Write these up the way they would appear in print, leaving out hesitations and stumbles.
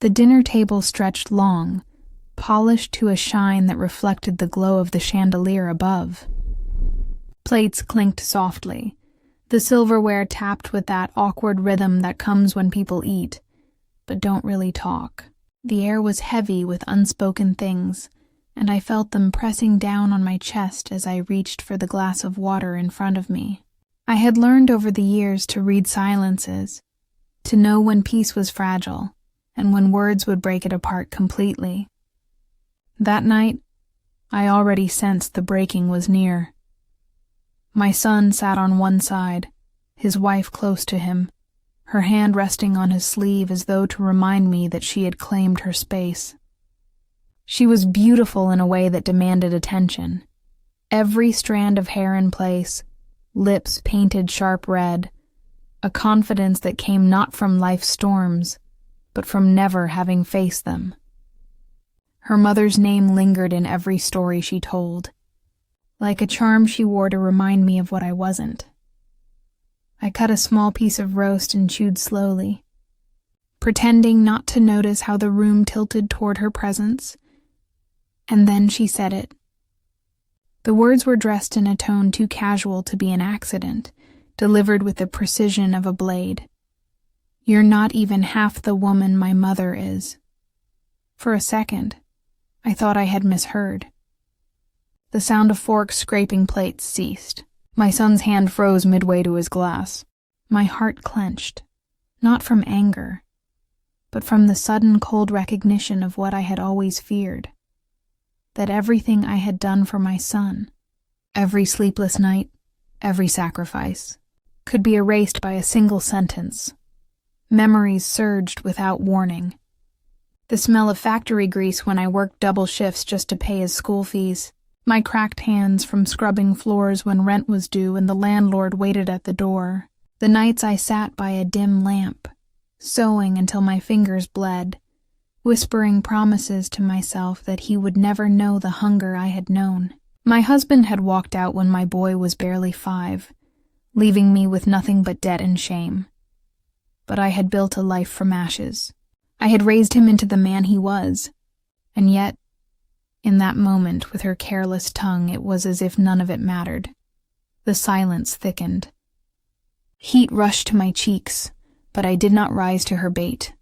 The dinner table stretched long, polished to a shine that reflected the glow of the chandelier above. Plates clinked softly. The silverware tapped with that awkward rhythm that comes when people eat, but don't really talk. The air was heavy with unspoken things, and I felt them pressing down on my chest as I reached for the glass of water in front of me. I had learned over the years to read silences, to know when peace was fragile, and when words would break it apart completely. That night, I already sensed the breaking was near. My son sat on one side, his wife close to him, her hand resting on his sleeve as though to remind me that she had claimed her space. She was beautiful in a way that demanded attention. Every strand of hair in place, lips painted sharp red, a confidence that came not from life's storms, but from never having faced them. Her mother's name lingered in every story she told, like a charm she wore to remind me of what I wasn't. I cut a small piece of roast and chewed slowly, pretending not to notice how the room tilted toward her presence, and then she said it. The words were dressed in a tone too casual to be an accident, delivered with the precision of a blade. "You're not even half the woman my mother is." For a second, I thought I had misheard. The sound of forks scraping plates ceased. My son's hand froze midway to his glass. My heart clenched, not from anger, but from the sudden cold recognition of what I had always feared. That everything I had done for my son, every sleepless night, every sacrifice, could be erased by a single sentence. Memories surged without warning. The smell of factory grease when I worked double shifts just to pay his school fees. My cracked hands from scrubbing floors when rent was due and the landlord waited at the door. The nights I sat by a dim lamp, sewing until my fingers bled, whispering promises to myself that he would never know the hunger I had known. My husband had walked out when my boy was barely 5, leaving me with nothing but debt and shame. But I had built a life from ashes. I had raised him into the man he was, and yet, in that moment, with her careless tongue, it was as if none of it mattered. The silence thickened. Heat rushed to my cheeks, but I did not rise to her bait.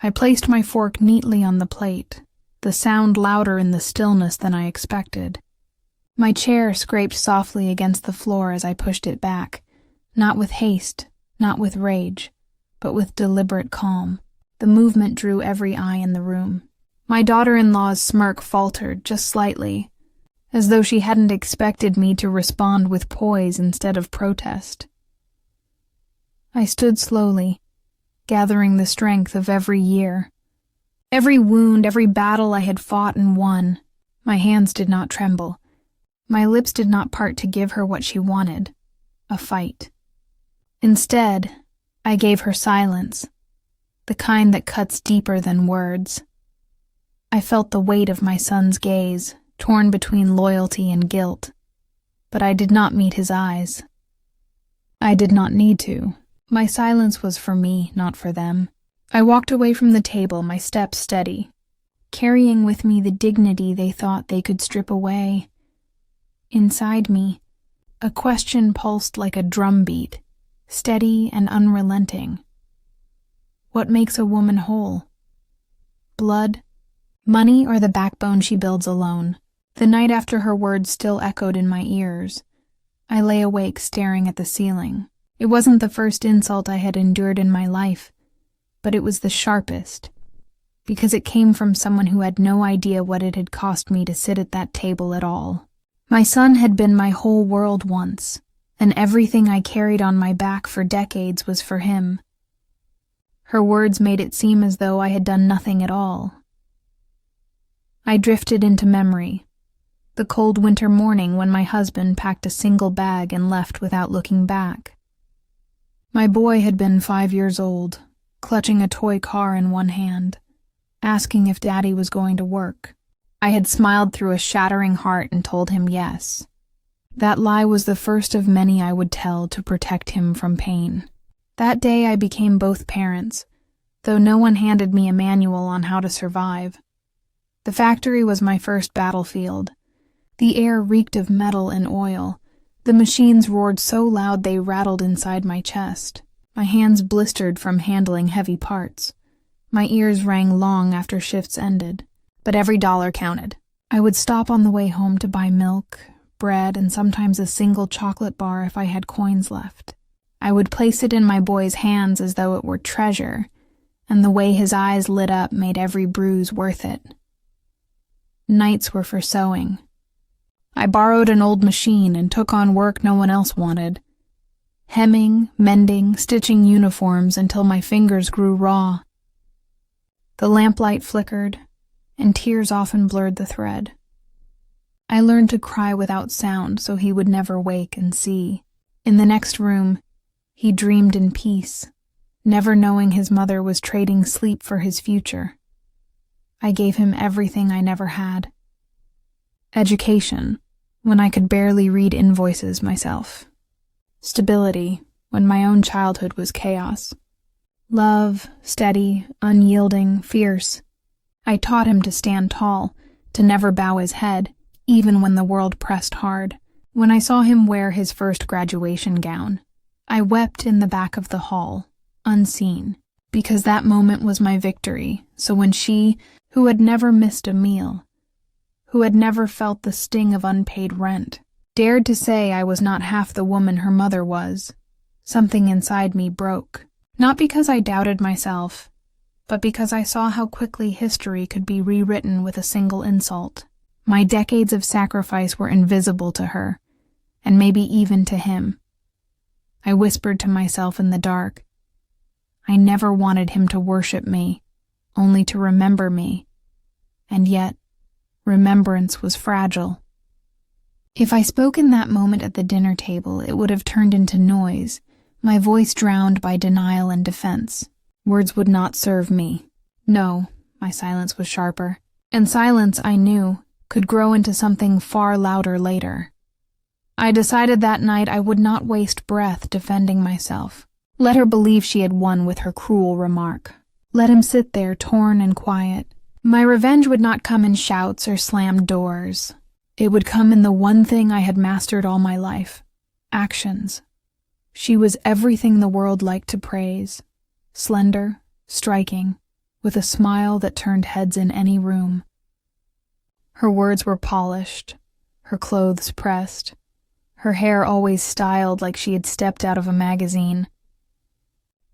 I placed my fork neatly on the plate, the sound louder in the stillness than I expected. My chair scraped softly against the floor as I pushed it back, not with haste, not with rage, but with deliberate calm. The movement drew every eye in the room. My daughter-in-law's smirk faltered just slightly, as though she hadn't expected me to respond with poise instead of protest. I stood slowly, gathering the strength of every year. Every wound, every battle I had fought and won. My hands did not tremble. My lips did not part to give her what she wanted, a fight. Instead, I gave her silence, the kind that cuts deeper than words. I felt the weight of my son's gaze, torn between loyalty and guilt, but I did not meet his eyes. I did not need to. My silence was for me, not for them. I walked away from the table, my steps steady, carrying with me the dignity they thought they could strip away. Inside me, a question pulsed like a drumbeat, steady and unrelenting. What makes a woman whole? Blood, money, or the backbone she builds alone? The night after her words still echoed in my ears, I lay awake staring at the ceiling. It wasn't the first insult I had endured in my life, but it was the sharpest, because it came from someone who had no idea what it had cost me to sit at that table at all. My son had been my whole world once, and everything I carried on my back for decades was for him. Her words made it seem as though I had done nothing at all. I drifted into memory, the cold winter morning when my husband packed a single bag and left without looking back. My boy had been 5 years old, clutching a toy car in one hand, asking if Daddy was going to work. I had smiled through a shattering heart and told him yes. That lie was the first of many I would tell to protect him from pain. That day I became both parents, though no one handed me a manual on how to survive. The factory was my first battlefield. The air reeked of metal and oil. The machines roared so loud they rattled inside my chest. My hands blistered from handling heavy parts. My ears rang long after shifts ended. But every dollar counted. I would stop on the way home to buy milk, bread, and sometimes a single chocolate bar if I had coins left. I would place it in my boy's hands as though it were treasure, and the way his eyes lit up made every bruise worth it. Nights were for sewing. I borrowed an old machine and took on work no one else wanted. Hemming, mending, stitching uniforms until my fingers grew raw. The lamplight flickered, and tears often blurred the thread. I learned to cry without sound so he would never wake and see. In the next room, he dreamed in peace, never knowing his mother was trading sleep for his future. I gave him everything I never had. Education, when I could barely read invoices myself. Stability, when my own childhood was chaos. Love, steady, unyielding, fierce. I taught him to stand tall, to never bow his head, even when the world pressed hard. When I saw him wear his first graduation gown, I wept in the back of the hall, unseen, because that moment was my victory. So when she, who had never missed a meal, who had never felt the sting of unpaid rent, dared to say I was not half the woman her mother was, something inside me broke. Not because I doubted myself, but because I saw how quickly history could be rewritten with a single insult. My decades of sacrifice were invisible to her, and maybe even to him. I whispered to myself in the dark. I never wanted him to worship me, only to remember me. And yet, remembrance was fragile. If I spoke in that moment at the dinner table, it would have turned into noise, my voice drowned by denial and defense. Words would not serve me. No, my silence was sharper. And silence, I knew, could grow into something far louder later. I decided that night I would not waste breath defending myself. Let her believe she had won with her cruel remark. Let him sit there torn and quiet. My revenge would not come in shouts or slammed doors. It would come in the one thing I had mastered all my life: actions. She was everything the world liked to praise. Slender, striking, with a smile that turned heads in any room. Her words were polished, her clothes pressed, her hair always styled like she had stepped out of a magazine.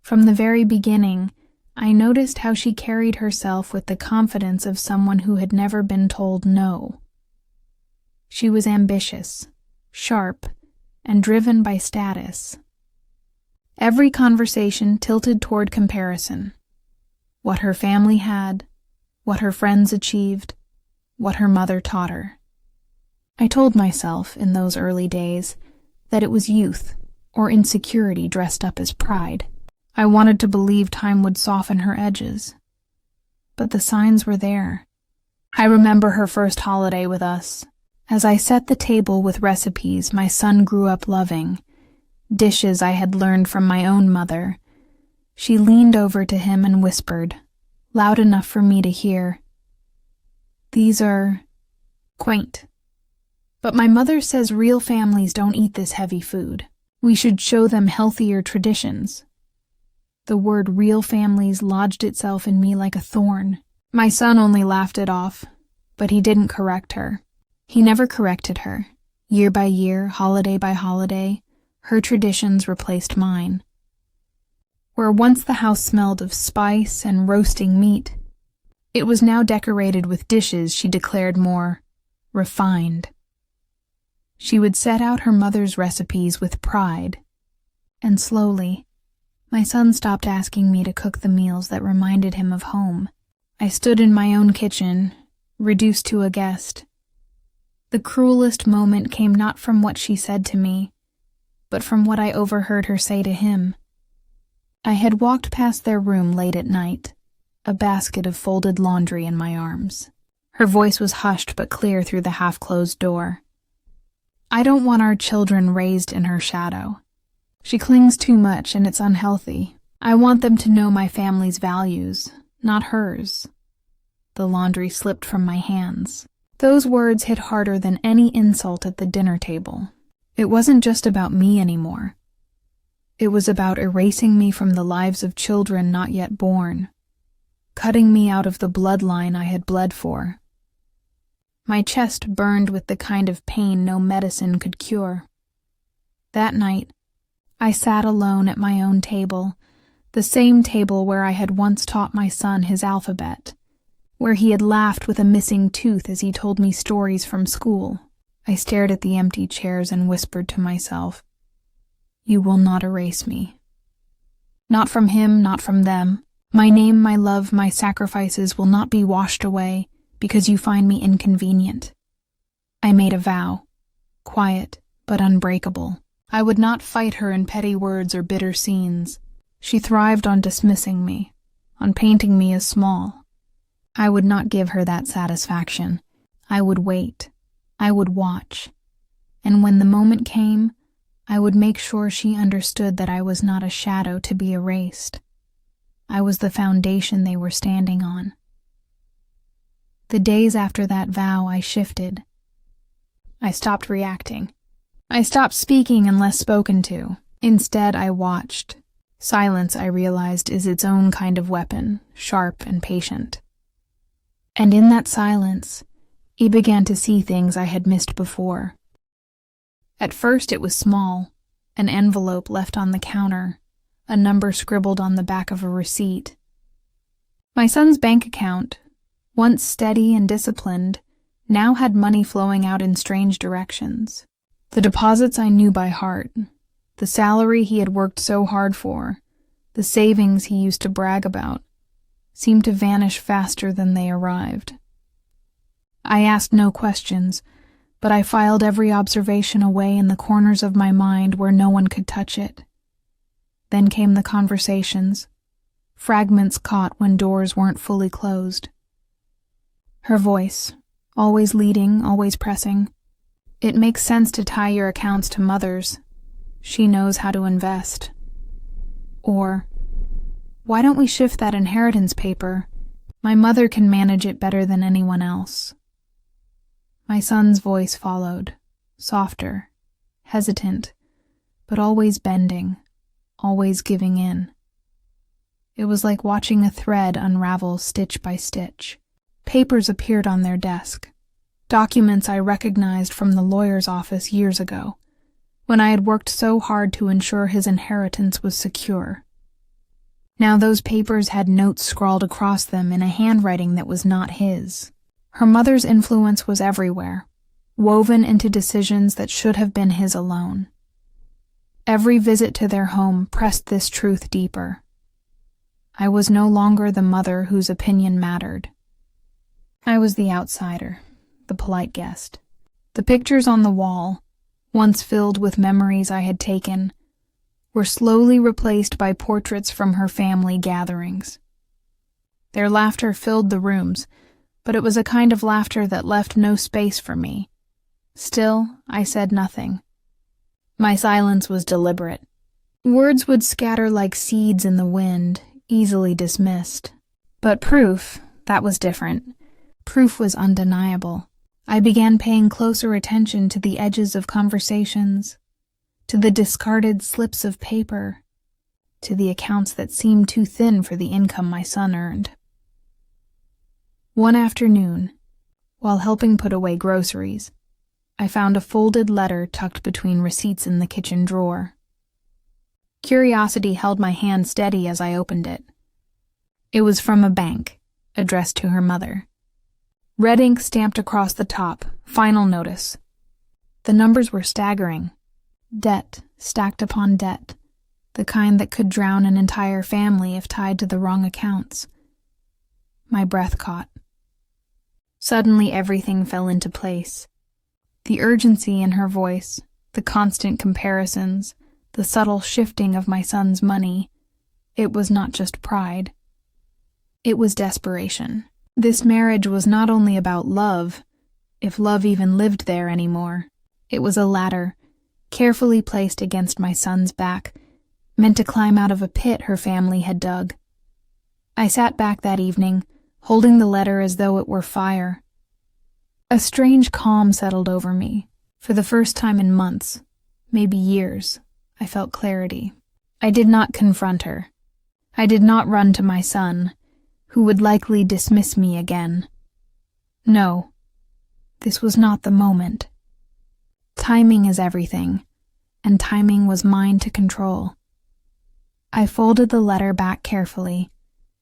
From the very beginning, I noticed how she carried herself with the confidence of someone who had never been told no. She was ambitious, sharp, and driven by status. Every conversation tilted toward comparison. What her family had, what her friends achieved, what her mother taught her. I told myself, in those early days, that it was youth, or insecurity dressed up as pride. I wanted to believe time would soften her edges. But the signs were there. I remember her first holiday with us. As I set the table with recipes my son grew up loving, dishes I had learned from my own mother, she leaned over to him and whispered, loud enough for me to hear, "These are quaint. But my mother says real families don't eat this heavy food. We should show them healthier traditions." The word real families lodged itself in me like a thorn. My son only laughed it off, but he didn't correct her. He never corrected her. Year by year, holiday by holiday, her traditions replaced mine. Where once the house smelled of spice and roasting meat, it was now decorated with dishes she declared more refined. She would set out her mother's recipes with pride, and slowly, my son stopped asking me to cook the meals that reminded him of home. I stood in my own kitchen, reduced to a guest. The cruelest moment came not from what she said to me, but from what I overheard her say to him. I had walked past their room late at night, a basket of folded laundry in my arms. Her voice was hushed but clear through the half-closed door. "I don't want our children raised in her shadow. She clings too much and it's unhealthy. I want them to know my family's values, not hers. The laundry slipped from my hands. Those words hit harder than any insult at the dinner table. It wasn't just about me anymore. It was about erasing me from the lives of children not yet born, cutting me out of the bloodline I had bled for. My chest burned with the kind of pain no medicine could cure. That night, I sat alone at my own table, the same table where I had once taught my son his alphabet, where he had laughed with a missing tooth as he told me stories from school. I stared at the empty chairs and whispered to myself, "You will not erase me. Not from him, not from them. My name, my love, my sacrifices will not be washed away because you find me inconvenient." I made a vow, quiet but unbreakable. I would not fight her in petty words or bitter scenes. She thrived on dismissing me, on painting me as small. I would not give her that satisfaction. I would wait. I would watch. And when the moment came, I would make sure she understood that I was not a shadow to be erased. I was the foundation they were standing on. The days after that vow, I shifted. I stopped reacting. I stopped speaking unless spoken to. Instead, I watched. Silence, I realized, is its own kind of weapon, sharp and patient. And in that silence, he began to see things I had missed before. At first it was small, an envelope left on the counter, a number scribbled on the back of a receipt. My son's bank account, once steady and disciplined, now had money flowing out in strange directions. The deposits I knew by heart, the salary he had worked so hard for, the savings he used to brag about, seemed to vanish faster than they arrived. I asked no questions, but I filed every observation away in the corners of my mind where no one could touch it. Then came the conversations, fragments caught when doors weren't fully closed. Her voice, always leading, always pressing. "It makes sense to tie your accounts to Mother's. She knows how to invest." Or, "Why don't we shift that inheritance paper? My mother can manage it better than anyone else." My son's voice followed, softer, hesitant, but always bending, always giving in. It was like watching a thread unravel stitch by stitch. Papers appeared on their desk, documents I recognized from the lawyer's office years ago, when I had worked so hard to ensure his inheritance was secure. Now those papers had notes scrawled across them in a handwriting that was not his. Her mother's influence was everywhere, woven into decisions that should have been his alone. Every visit to their home pressed this truth deeper. I was no longer the mother whose opinion mattered. I was the outsider, the polite guest. The pictures on the wall, once filled with memories I had taken, were slowly replaced by portraits from her family gatherings. Their laughter filled the rooms, but it was a kind of laughter that left no space for me. Still, I said nothing. My silence was deliberate. Words would scatter like seeds in the wind, easily dismissed. But proof, that was different. Proof was undeniable. I began paying closer attention to the edges of conversations, to the discarded slips of paper, to the accounts that seemed too thin for the income my son earned. One afternoon, while helping put away groceries, I found a folded letter tucked between receipts in the kitchen drawer. Curiosity held my hand steady as I opened it. It was from a bank, addressed to her mother. Red ink stamped across the top, final notice. The numbers were staggering. Debt stacked upon debt, the kind that could drown an entire family if tied to the wrong accounts. My breath caught. Suddenly everything fell into place. The urgency in her voice, the constant comparisons, the subtle shifting of my son's money. It was not just pride. It was desperation. This marriage was not only about love, if love even lived there anymore. It was a ladder, carefully placed against my son's back, meant to climb out of a pit her family had dug. I sat back that evening, holding the letter as though it were fire. A strange calm settled over me. For the first time in months, maybe years, I felt clarity. I did not confront her. I did not run to my son, who would likely dismiss me again. No, this was not the moment. Timing is everything, and timing was mine to control. I folded the letter back carefully,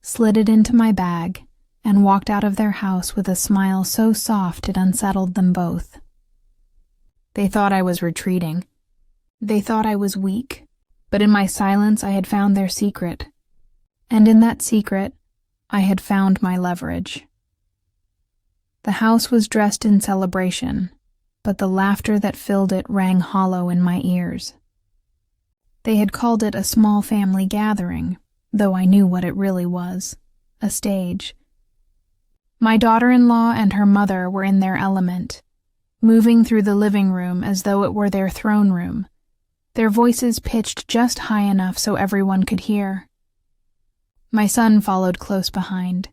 slid it into my bag, and walked out of their house with a smile so soft it unsettled them both. They thought I was retreating. They thought I was weak, but in my silence I had found their secret. And in that secret, I had found my leverage. The house was dressed in celebration, but the laughter that filled it rang hollow in my ears. They had called it a small family gathering, though I knew what it really was, a stage. My daughter-in-law and her mother were in their element, moving through the living room as though it were their throne room, their voices pitched just high enough so everyone could hear. My son followed close behind,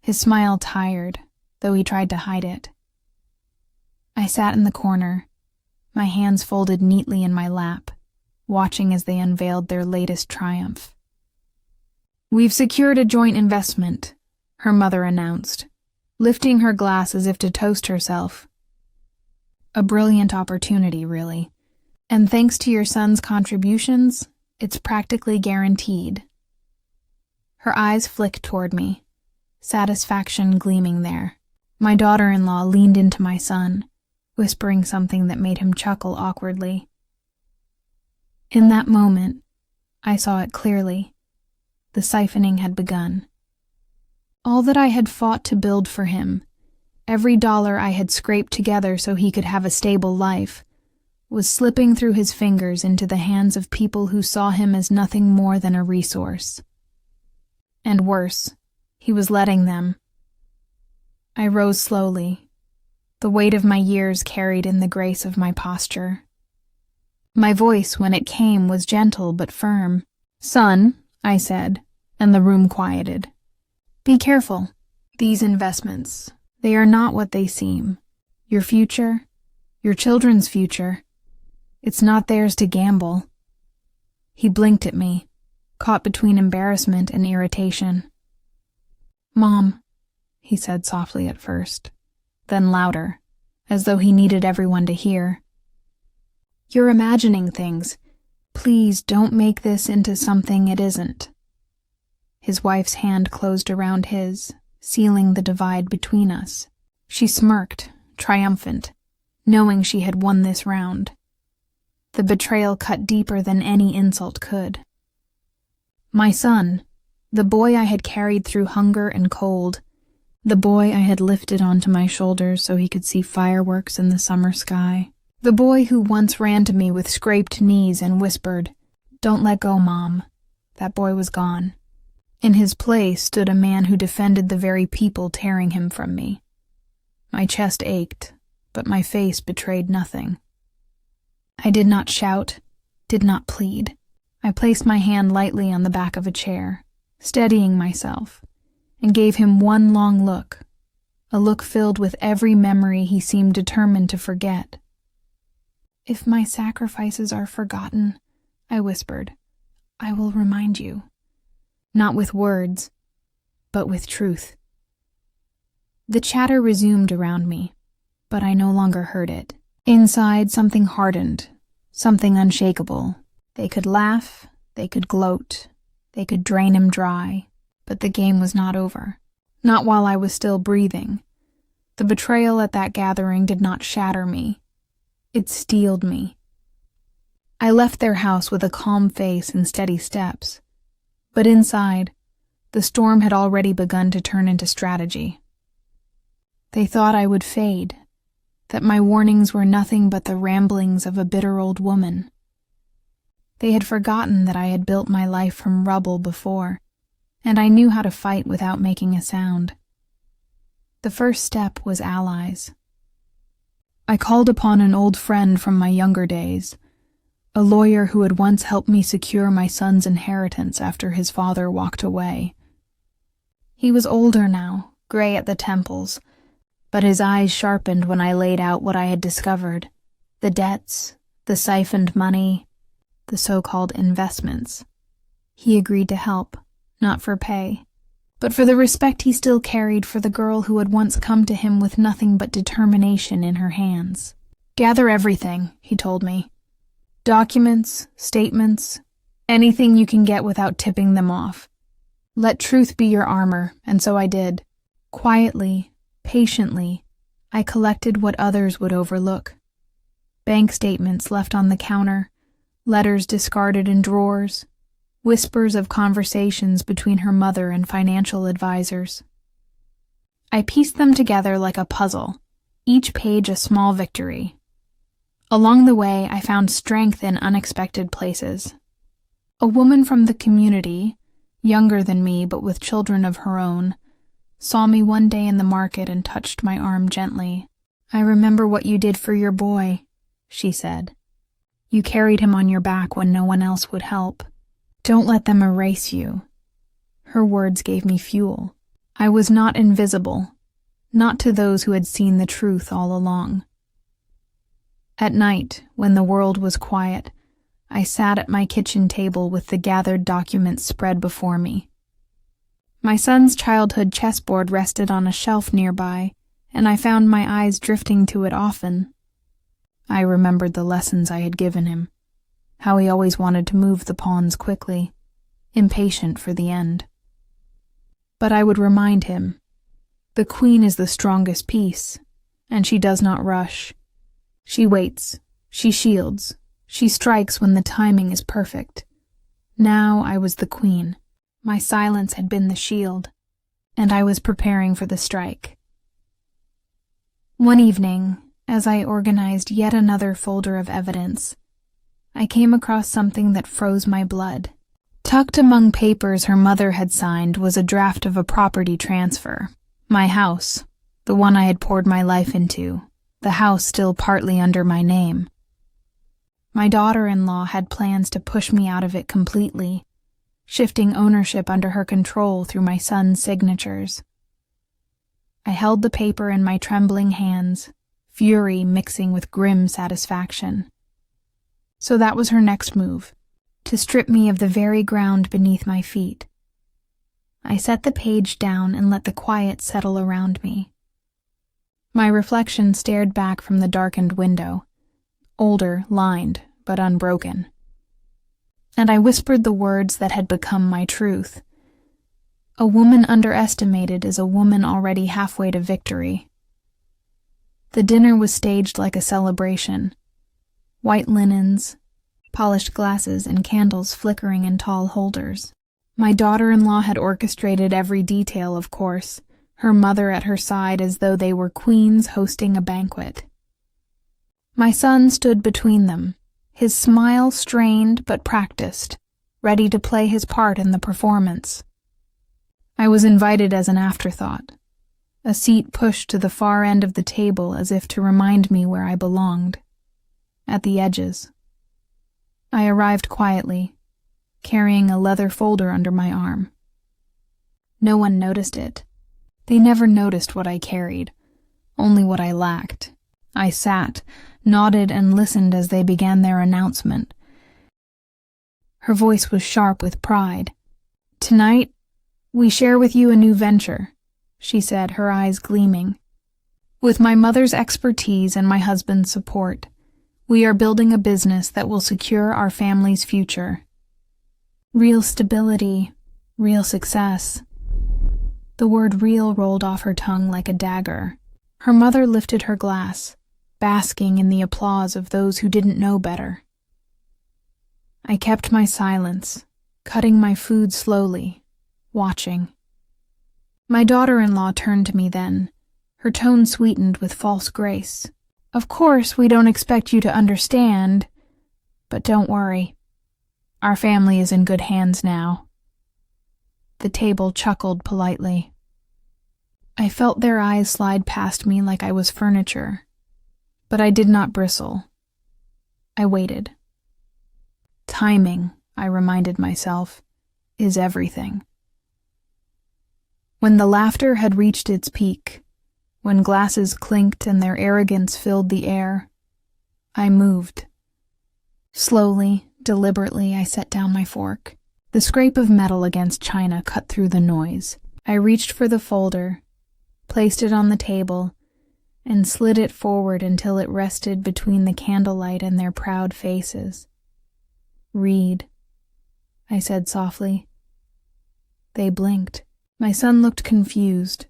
his smile tired, though he tried to hide it. I sat in the corner, my hands folded neatly in my lap, watching as they unveiled their latest triumph. "We've secured a joint investment," her mother announced, lifting her glass as if to toast herself. A brilliant opportunity, really. And thanks to your son's contributions, it's practically guaranteed. Her eyes flicked toward me, satisfaction gleaming there. My daughter-in-law leaned into my son, whispering something that made him chuckle awkwardly. In that moment, I saw it clearly. The siphoning had begun. All that I had fought to build for him, every dollar I had scraped together so he could have a stable life, was slipping through his fingers into the hands of people who saw him as nothing more than a resource. And worse, he was letting them. I rose slowly, the weight of my years carried in the grace of my posture. My voice, when it came, was gentle but firm. "Son," I said, and the room quieted. "Be careful. These investments, they are not what they seem. Your future, your children's future, it's not theirs to gamble." He blinked at me, caught between embarrassment and irritation. "Mom," he said softly at first, then louder, as though he needed everyone to hear. "You're imagining things. Please don't make this into something it isn't." His wife's hand closed around his, sealing the divide between us. She smirked, triumphant, knowing she had won this round. The betrayal cut deeper than any insult could. My son, the boy I had carried through hunger and cold, the boy I had lifted onto my shoulders so he could see fireworks in the summer sky, the boy who once ran to me with scraped knees and whispered, "Don't let go, Mom," that boy was gone. In his place stood a man who defended the very people tearing him from me. My chest ached, but my face betrayed nothing. I did not shout, did not plead. I placed my hand lightly on the back of a chair, steadying myself, and gave him one long look, a look filled with every memory he seemed determined to forget. "If my sacrifices are forgotten," I whispered, "I will remind you. Not with words, but with truth." The chatter resumed around me, but I no longer heard it. Inside, something hardened, something unshakable. They could laugh, they could gloat, they could drain him dry, but the game was not over. Not while I was still breathing. The betrayal at that gathering did not shatter me. It steeled me. I left their house with a calm face and steady steps. But inside, the storm had already begun to turn into strategy. They thought I would fade, that my warnings were nothing but the ramblings of a bitter old woman. They had forgotten that I had built my life from rubble before, and I knew how to fight without making a sound. The first step was allies. I called upon an old friend from my younger days, a lawyer who had once helped me secure my son's inheritance after his father walked away. He was older now, gray at the temples, but his eyes sharpened when I laid out what I had discovered: the debts, the siphoned money, the so-called investments. He agreed to help, not for pay, but for the respect he still carried for the girl who had once come to him with nothing but determination in her hands. "Gather everything," he told me. "Documents, statements, anything you can get without tipping them off. Let truth be your armor," and so I did. Quietly, patiently, I collected what others would overlook. Bank statements left on the counter, letters discarded in drawers, whispers of conversations between her mother and financial advisors. I pieced them together like a puzzle, each page a small victory. Along the way, I found strength in unexpected places. A woman from the community, younger than me but with children of her own, saw me one day in the market and touched my arm gently. "I remember what you did for your boy," she said. "You carried him on your back when no one else would help. Don't let them erase you." Her words gave me fuel. I was not invisible, not to those who had seen the truth all along. At night, when the world was quiet, I sat at my kitchen table with the gathered documents spread before me. My son's childhood chessboard rested on a shelf nearby, and I found my eyes drifting to it often. I remembered the lessons I had given him, how he always wanted to move the pawns quickly, impatient for the end. But I would remind him, the queen is the strongest piece, and she does not rush. She waits, she shields, she strikes when the timing is perfect. Now I was the queen. My silence had been the shield, and I was preparing for the strike. One evening, as I organized yet another folder of evidence, I came across something that froze my blood. Tucked among papers her mother had signed was a draft of a property transfer. My house, the one I had poured my life into, the house still partly under my name. My daughter-in-law had plans to push me out of it completely, shifting ownership under her control through my son's signatures. I held the paper in my trembling hands, fury mixing with grim satisfaction. So that was her next move, to strip me of the very ground beneath my feet. I set the page down and let the quiet settle around me. My reflection stared back from the darkened window, older, lined, but unbroken. And I whispered the words that had become my truth. A woman underestimated is a woman already halfway to victory. The dinner was staged like a celebration. White linens, polished glasses, and candles flickering in tall holders. My daughter-in-law had orchestrated every detail, of course, her mother at her side as though they were queens hosting a banquet. My son stood between them, his smile strained but practiced, ready to play his part in the performance. I was invited as an afterthought, a seat pushed to the far end of the table as if to remind me where I belonged, at the edges. I arrived quietly, carrying a leather folder under my arm. No one noticed it. They never noticed what I carried, only what I lacked. I sat, nodded, and listened as they began their announcement. Her voice was sharp with pride. "Tonight, we share with you a new venture," she said, her eyes gleaming. "With my mother's expertise and my husband's support, we are building a business that will secure our family's future. Real stability, real success." The word real rolled off her tongue like a dagger. Her mother lifted her glass, basking in the applause of those who didn't know better. I kept my silence, cutting my food slowly, watching. My daughter-in-law turned to me then, her tone sweetened with false grace. "Of course, we don't expect you to understand, but don't worry. Our family is in good hands now." The table chuckled politely. I felt their eyes slide past me like I was furniture, but I did not bristle. I waited. Timing, I reminded myself, is everything. When the laughter had reached its peak, when glasses clinked and their arrogance filled the air, I moved. Slowly, deliberately, I set down my fork. The scrape of metal against china cut through the noise. I reached for the folder, placed it on the table, and slid it forward until it rested between the candlelight and their proud faces. "Read," I said softly. They blinked. My son looked confused,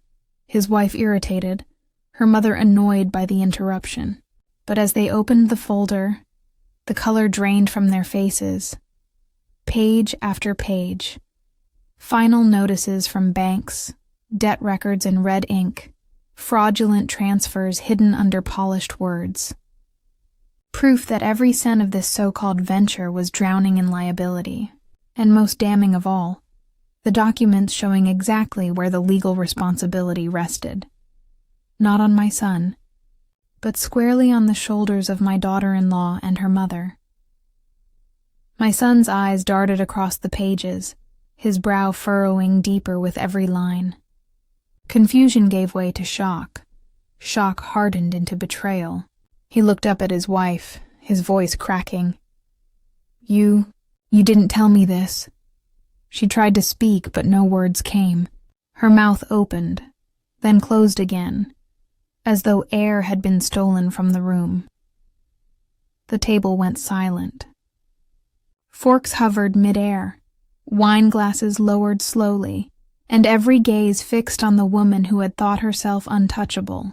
his wife irritated, her mother annoyed by the interruption. But as they opened the folder, the color drained from their faces. Page after page. Final notices from banks, debt records in red ink, fraudulent transfers hidden under polished words. Proof that every cent of this so-called venture was drowning in liability. And most damning of all, the documents showing exactly where the legal responsibility rested. Not on my son, but squarely on the shoulders of my daughter-in-law and her mother. My son's eyes darted across the pages, his brow furrowing deeper with every line. Confusion gave way to shock. Shock hardened into betrayal. He looked up at his wife, his voice cracking. You didn't tell me this." She tried to speak, but no words came. Her mouth opened, then closed again, as though air had been stolen from the room. The table went silent. Forks hovered mid-air, wine glasses lowered slowly, and every gaze fixed on the woman who had thought herself untouchable.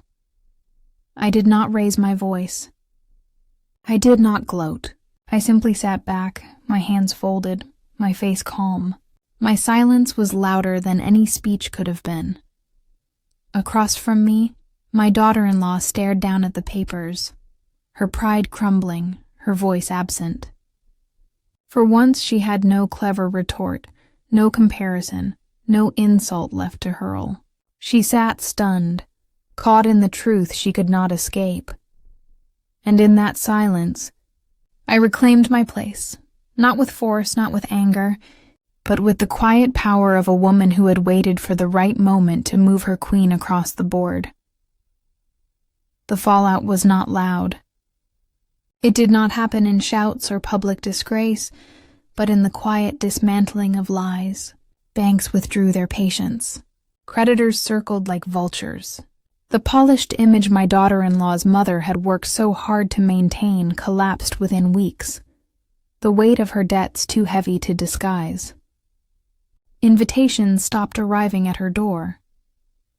I did not raise my voice. I did not gloat. I simply sat back, my hands folded, my face calm. My silence was louder than any speech could have been. Across from me, my daughter-in-law stared down at the papers, her pride crumbling, her voice absent. For once she had no clever retort, no comparison, no insult left to hurl. She sat stunned, caught in the truth she could not escape. And in that silence, I reclaimed my place, not with force, not with anger, but with the quiet power of a woman who had waited for the right moment to move her queen across the board. The fallout was not loud. It did not happen in shouts or public disgrace, but in the quiet dismantling of lies. Banks withdrew their patience. Creditors circled like vultures. The polished image my daughter-in-law's mother had worked so hard to maintain collapsed within weeks, the weight of her debts too heavy to disguise. Invitations stopped arriving at her door.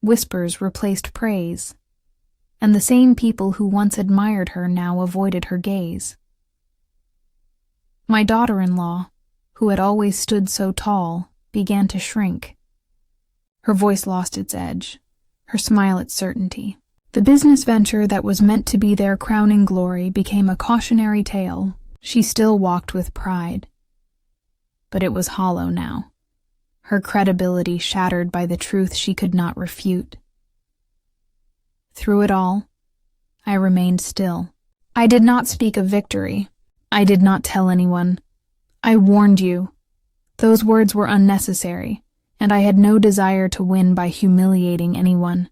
Whispers replaced praise, and the same people who once admired her now avoided her gaze. My daughter-in-law, who had always stood so tall, began to shrink. Her voice lost its edge, her smile its certainty. The business venture that was meant to be their crowning glory became a cautionary tale. She still walked with pride, but it was hollow now, her credibility shattered by the truth she could not refute. Through it all, I remained still. I did not speak of victory. I did not tell anyone. I warned you. Those words were unnecessary, and I had no desire to win by humiliating anyone.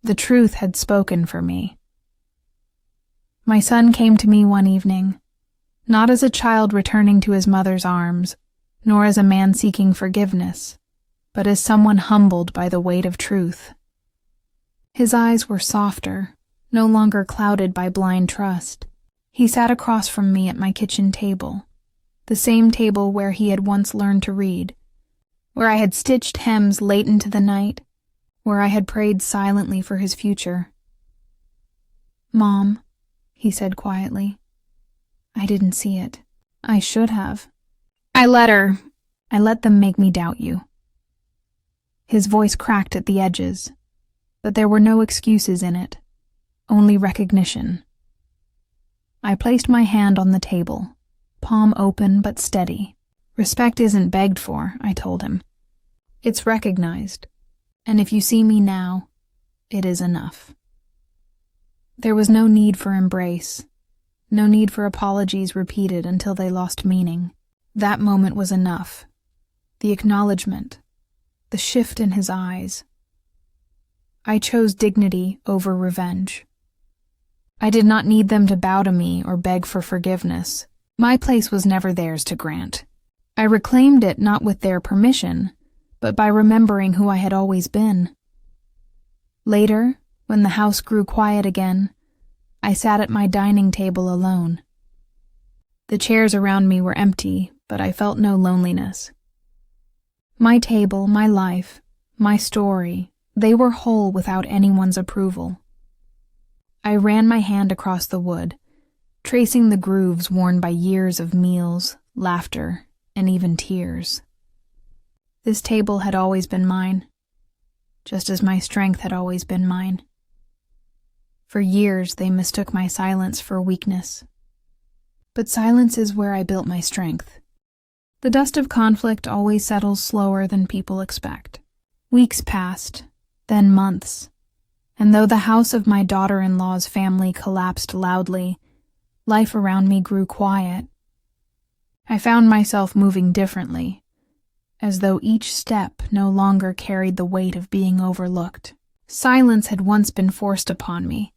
The truth had spoken for me. My son came to me one evening, not as a child returning to his mother's arms, nor as a man seeking forgiveness, but as someone humbled by the weight of truth. His eyes were softer, no longer clouded by blind trust. He sat across from me at my kitchen table, the same table where he had once learned to read, where I had stitched hems late into the night, where I had prayed silently for his future. "Mom," he said quietly, "I didn't see it. I should have. I let them make me doubt you." His voice cracked at the edges, but there were no excuses in it, only recognition. I placed my hand on the table, palm open but steady. "Respect isn't begged for," I told him. "It's recognized, and if you see me now, it is enough." There was no need for embrace, No need for apologies repeated until they lost meaning. That moment was enough. The acknowledgement, the shift in his eyes. I chose dignity over revenge. I did not need them to bow to me or beg for forgiveness. My place was never theirs to grant. I reclaimed it not with their permission, but by remembering who I had always been. Later, when the house grew quiet again, I sat at my dining table alone. The chairs around me were empty, but I felt no loneliness. My table, my life, my story, they were whole without anyone's approval. I ran my hand across the wood, tracing the grooves worn by years of meals, laughter, and even tears. This table had always been mine, just as my strength had always been mine. For years they mistook my silence for weakness. But silence is where I built my strength. The dust of conflict always settles slower than people expect. Weeks passed, then months, and though the house of my daughter-in-law's family collapsed loudly, life around me grew quiet. I found myself moving differently, as though each step no longer carried the weight of being overlooked. Silence had once been forced upon me,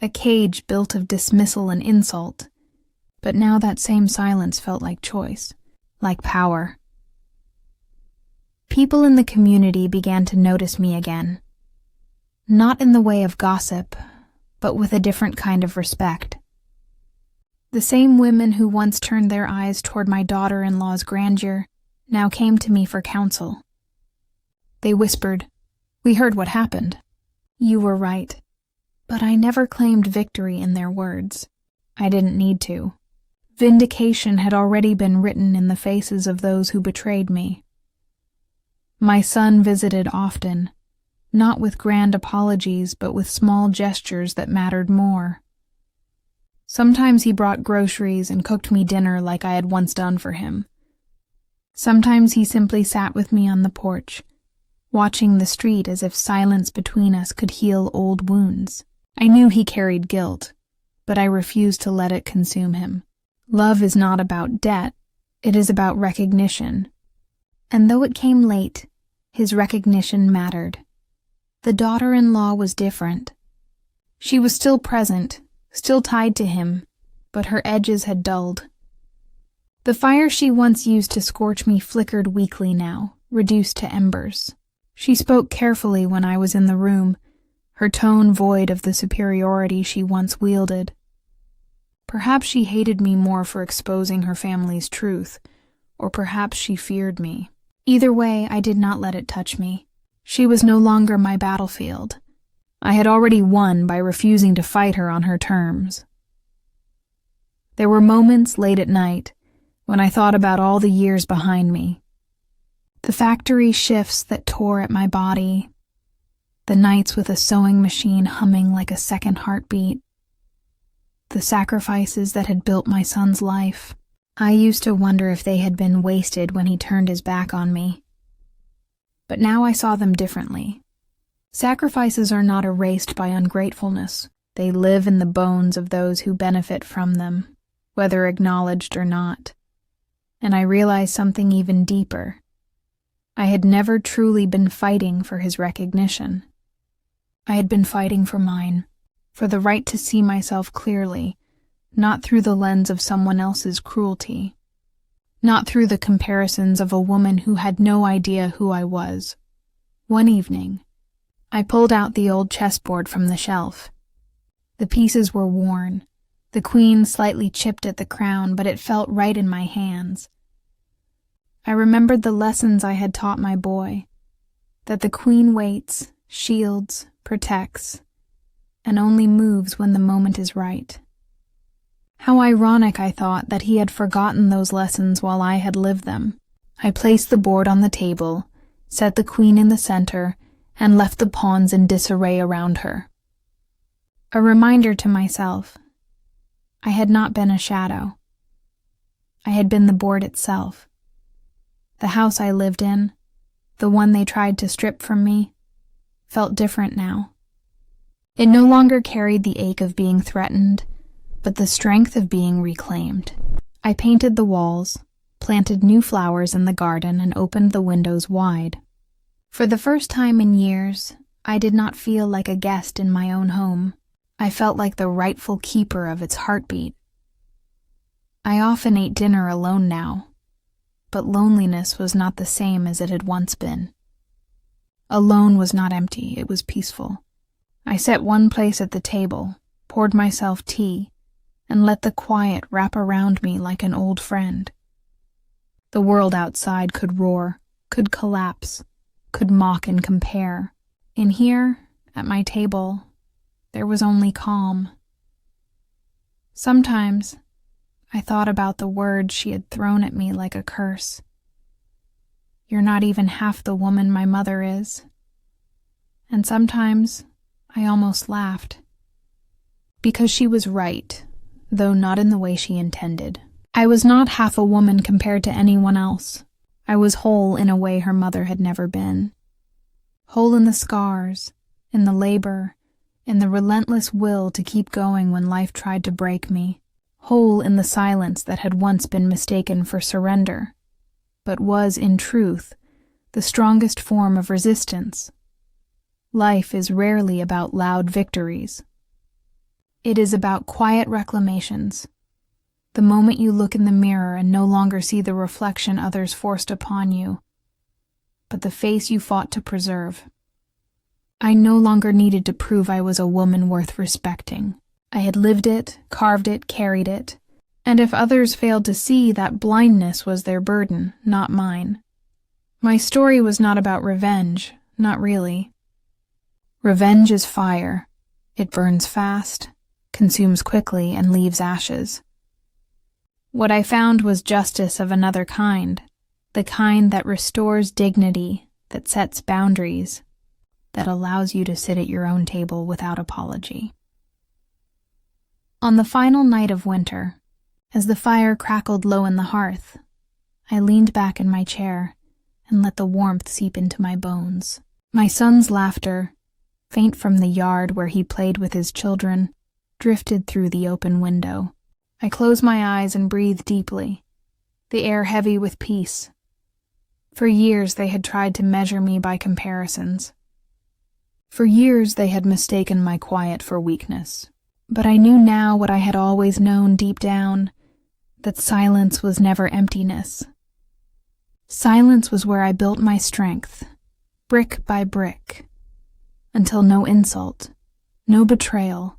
a cage built of dismissal and insult, but now that same silence felt like choice, like power. People in the community began to notice me again, not in the way of gossip, but with a different kind of respect. The same women who once turned their eyes toward my daughter-in-law's grandeur now came to me for counsel. They whispered, "We heard what happened. You were right." But I never claimed victory in their words. I didn't need to. Vindication had already been written in the faces of those who betrayed me. My son visited often, not with grand apologies, but with small gestures that mattered more. Sometimes he brought groceries and cooked me dinner like I had once done for him. Sometimes he simply sat with me on the porch, watching the street as if silence between us could heal old wounds. I knew he carried guilt, but I refused to let it consume him. Love is not about debt, it is about recognition. And though it came late, his recognition mattered. The daughter-in-law was different. She was still present, still tied to him, but her edges had dulled. The fire she once used to scorch me flickered weakly now, reduced to embers. She spoke carefully when I was in the room, her tone void of the superiority she once wielded. Perhaps she hated me more for exposing her family's truth, or perhaps she feared me. Either way, I did not let it touch me. She was no longer my battlefield. I had already won by refusing to fight her on her terms. There were moments late at night when I thought about all the years behind me. The factory shifts that tore at my body, the nights with a sewing machine humming like a second heartbeat, the sacrifices that had built my son's life. I used to wonder if they had been wasted when he turned his back on me. But now I saw them differently. Sacrifices are not erased by ungratefulness. They live in the bones of those who benefit from them, whether acknowledged or not. And I realized something even deeper. I had never truly been fighting for his recognition. I had been fighting for mine, for the right to see myself clearly, not through the lens of someone else's cruelty, not through the comparisons of a woman who had no idea who I was. One evening, I pulled out the old chessboard from the shelf. The pieces were worn, the queen slightly chipped at the crown, but it felt right in my hands. I remembered the lessons I had taught my boy, that the queen waits, shields, protects, and only moves when the moment is right. How ironic, I thought, that he had forgotten those lessons while I had lived them. I placed the board on the table, set the queen in the center, and left the pawns in disarray around her. A reminder to myself. I had not been a shadow. I had been the board itself. The house I lived in, the one they tried to strip from me, felt different now. It no longer carried the ache of being threatened, but the strength of being reclaimed. I painted the walls, planted new flowers in the garden, and opened the windows wide. For the first time in years, I did not feel like a guest in my own home. I felt like the rightful keeper of its heartbeat. I often ate dinner alone now, but loneliness was not the same as it had once been. Alone was not empty, it was peaceful. I sat one place at the table, poured myself tea, and let the quiet wrap around me like an old friend. The world outside could roar, could collapse, could mock and compare. In here, at my table, there was only calm. Sometimes, I thought about the words she had thrown at me like a curse. You're not even half the woman my mother is. And sometimes, I almost laughed. Because she was right, though not in the way she intended. I was not half a woman compared to anyone else. I was whole in a way her mother had never been. Whole in the scars, in the labor, in the relentless will to keep going when life tried to break me. Whole in the silence that had once been mistaken for surrender, but was, in truth, the strongest form of resistance. Life is rarely about loud victories. It is about quiet reclamations. The moment you look in the mirror and no longer see the reflection others forced upon you, but the face you fought to preserve. I no longer needed to prove I was a woman worth respecting. I had lived it, carved it, carried it, and if others failed to see, that blindness was their burden, not mine. My story was not about revenge, not really. Revenge is fire. It burns fast, consumes quickly, and leaves ashes. What I found was justice of another kind, the kind that restores dignity, that sets boundaries, that allows you to sit at your own table without apology. On the final night of winter, as the fire crackled low in the hearth, I leaned back in my chair and let the warmth seep into my bones. My son's laughter, faint from the yard where he played with his children, drifted through the open window. I closed my eyes and breathed deeply, the air heavy with peace. For years they had tried to measure me by comparisons. For years they had mistaken my quiet for weakness. But I knew now what I had always known deep down, that silence was never emptiness. Silence was where I built my strength, brick by brick, until no insult, no betrayal,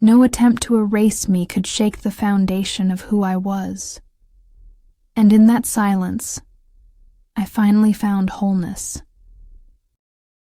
no attempt to erase me could shake the foundation of who I was. And in that silence, I finally found wholeness.